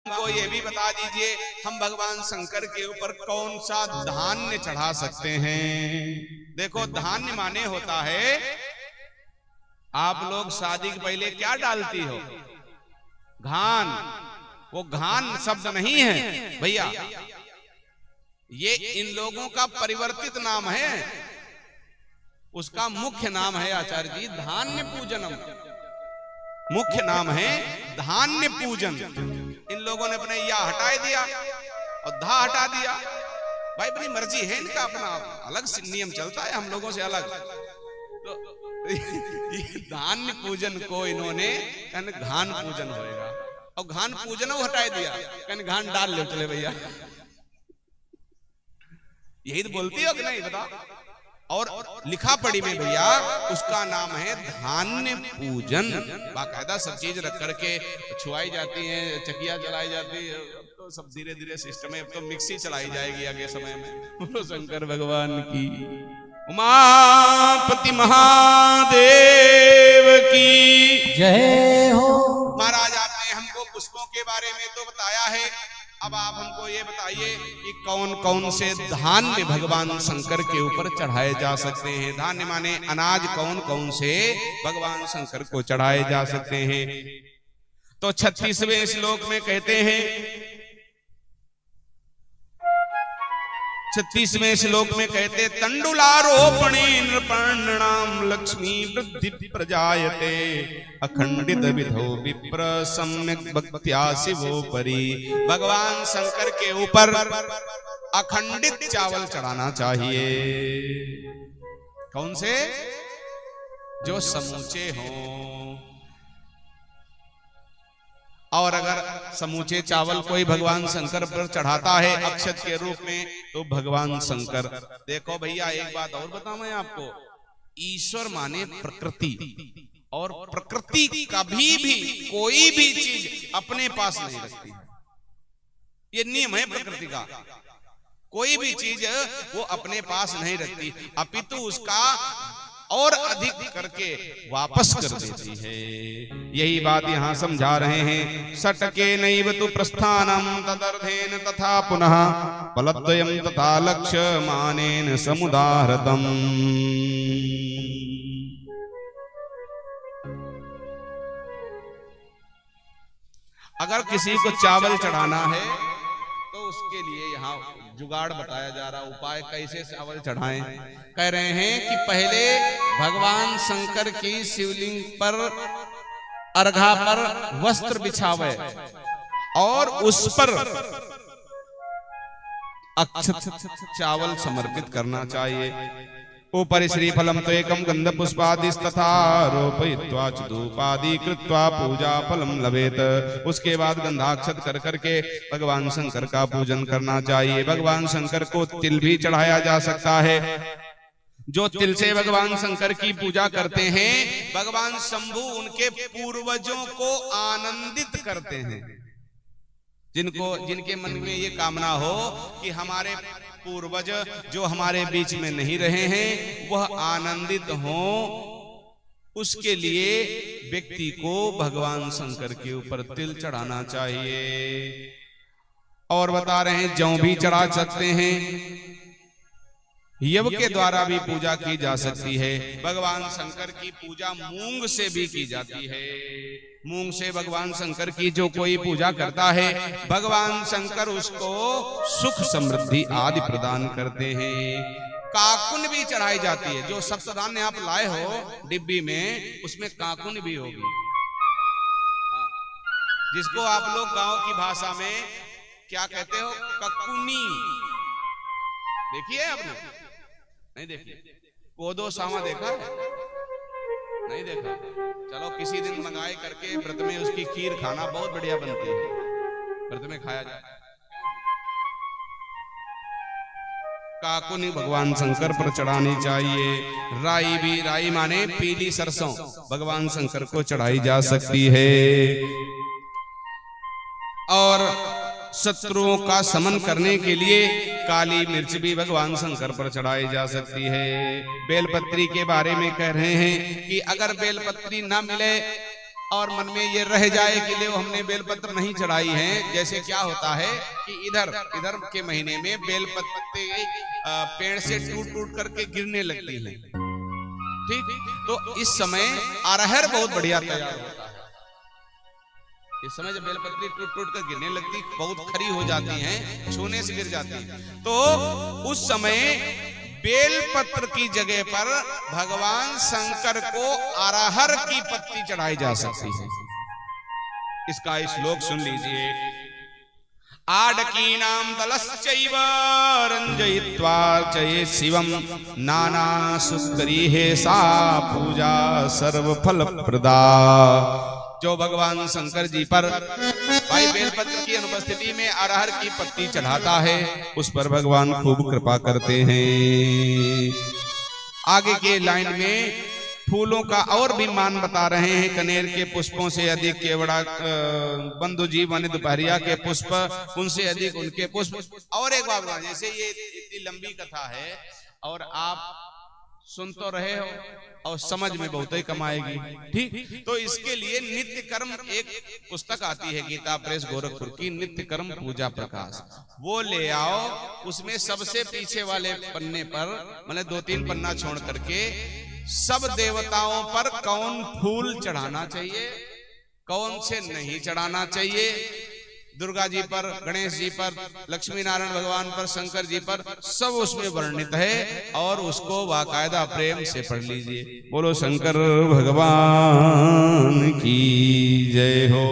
को ये भी बता दीजिए हम भगवान शंकर के ऊपर कौन सा धान्य चढ़ा सकते हैं। देखो धान्य माने होता है, आप लोग शादी के पहले क्या डालती हो? घान। वो घान शब्द नहीं है भैया, ये इन लोगों का परिवर्तित नाम है। उसका मुख्य नाम है आचार्य जी धान्य पूजनम। मुख्य नाम है धान्य पूजन। इन लोगों ने अपने या हटा दिया और धा हटा दिया। भाई अपनी मर्जी है इनका, अपना अलग नियम चलता है, हम लोगों से अलग। तो धान्य पूजन को इन्होंने कहने घान पूजन होएगा, और घान पूजन हटा दिया, कहने घान डाल लो चले भैया। यही तो बोलती हो कि नहीं बता? और लिखा पढ़ी में भैया उसका नाम है धान्य पूजन। बाकायदा सब चीज रख करके छुआई जाती है, चकिया चलाई जाती है, तो सब धीरे धीरे सिस्टम है। अब तो मिक्सी चलाई जाएगी आगे समय में। बोलो शंकर भगवान की, उमापति महादेव की जय हो। महाराज आपने हमको पुष्पों के बारे में तो बताया है, अब आप हमको ये बताइए कि कौन कौन से धान्य भगवान शंकर के ऊपर चढ़ाए जा सकते हैं। धान्य माने अनाज, कौन कौन से भगवान शंकर को चढ़ाए जा सकते हैं। तो 36वें श्लोक में कहते हैं, 36वें श्लोक में कहते तंडुलारोपणे नृपाणाम लक्ष्मी वृद्धि प्रजायते अखंडित विधो विप्र सम्यक भक्त्या शिवोपरि। भगवान शंकर के ऊपर अखंडित चावल चढ़ाना चाहिए। कौन से? जो समूचे हों। और अगर समूचे चावल कोई भगवान शंकर पर चढ़ाता है अक्षत के रूप में, तो भगवान शंकर। देखो भैया एक बात और बताऊं मैं आपको, ईश्वर माने प्रकृति, और प्रकृति कभी भी कोई भी चीज अपने पास नहीं रखती। ये नियम है प्रकृति का। कोई भी चीज वो अपने पास नहीं रखती, अपितु उसका और अधिक करके वापस कर देती है। यही बात यहाँ समझा रहे हैं। सटके नैव तु प्रस्थानम तदर्थेन तथा पुनः फलद्वयं तथा लक्ष्य मानेन समुदाहृतम्। अगर किसी को चावल चढ़ाना है तो उसके लिए यहाँ जुगाड़ बताया जा रहा, उपाय कैसे चावल चढ़ाएं। कह रहे हैं कि पहले भगवान शंकर की शिवलिंग पर अर्घा पर वस्त्र बिछावे और उस पर अक्षत चावल समर्पित करना चाहिए। ऊपर श्रीफलम तो एकम गंध पुष्पादिस्तथा रोपयित्वा च धूपादि कृत्वा पूजा फलम लभेत। उसके बाद गंधाक्षत कर करके भगवान शंकर का पूजन करना चाहिए। भगवान शंकर को तिल भी चढ़ाया जा सकता है। जो तिल से भगवान शंकर की पूजा करते हैं, भगवान शंभु उनके पूर्वजों को आनंदित करते हैं। जिनके मन में ये कामना हो कि हमारे पूर्वज जो हमारे बीच में नहीं रहे हैं वह आनंदित हों, उसके लिए व्यक्ति को भगवान शंकर के ऊपर तिल चढ़ाना चाहिए। और बता रहे हैं जौ भी चढ़ा सकते हैं, यव के द्वारा भी पूजा की जा सकती है। भगवान शंकर की पूजा मूंग से भी की जाती है। मूंग से भगवान शंकर की जो कोई पूजा करता है, भगवान शंकर उसको सुख समृद्धि आदि प्रदान करते हैं। काकुन भी चढ़ाई जाती है। जो सप्तधान्य आप लाए हो डिब्बी में, उसमें काकुन भी होगी, जिसको आप लोग गांव की भाषा में क्या कहते हो? ककुनी। देखिए आपने? नहीं देखिए? कोदो सामा देखा है? नहीं देखा? चलो किसी दिन मंगाए करके व्रत में उसकी खीर खाना, बहुत बढ़िया बनती है, व्रत में खाया जाए। काकुनी भगवान शंकर पर चढ़ानी चाहिए। राई भी, राई माने पीली सरसों, भगवान शंकर को चढ़ाई जा सकती है। और शत्रुओं का समन करने के लिए काली मिर्च भी भगवान शंकर पर चढ़ाई जा सकती है। बेलपत्री के बारे में कह रहे हैं कि अगर बेलपत्री ना मिले और मन में ये रह जाए कि ले हमने बेलपत्र नहीं चढ़ाई है। जैसे क्या होता है कि इधर के महीने में बेलपत्ते पेड़ से टूट टूट करके गिरने लगती हैं, ठीक, तो इस समय अरहर बहुत बढ़िया तैयार होता है। इस समय जब बेलपत्री टूट टूट कर गिरने लगती, बहुत खरी हो जाती हैं, छूने से गिर जाती है, तो उस समय बेलपत्र की जगह पर भगवान शंकर को अरहर की पत्ती चढ़ाई जा सकती है। इसका श्लोक सुन लीजिए। आडकीनां दलश्चैव रंजयित्वा चये शिवं नाना सुकरीहे सा पूजा सर्वफल प्रदा। जो भगवान शंकर जी पर भाई बेलपत्र की अनुपस्थिति में अरहर की पत्ती चढ़ाता है, उस पर भगवान खूब कृपा करते हैं। आगे के लाइन में फूलों का और भी मान बता रहे हैं। कनेर के पुष्पों से अधिक केवड़ा बंधु जी माने दोपहरिया के पुष्प, उनसे अधिक उनके पुष्प। और एक बात, जैसे ये इतनी लंबी कथा है और आप सुन तो रहे हो और समझ में बहुत ही कम आएगी, ठीक, तो इसके लिए नित्य कर्म एक पुस्तक आती है गीता प्रेस गोरखपुर की, नित्य कर्म पूजा प्रकाश, वो ले आओ। उसमें सबसे पीछे वाले पन्ने पर मतलब 2-3 पन्ना छोड़ करके सब देवताओं पर कौन फूल चढ़ाना चाहिए, कौन से नहीं चढ़ाना चाहिए, दुर्गा जी पर, गणेश जी पर, लक्ष्मी नारायण भगवान पर, शंकर जी पर, सब उसमें वर्णित है और उसको बाकायदा प्रेम से पढ़ लीजिए। बोलो शंकर भगवान की जय हो।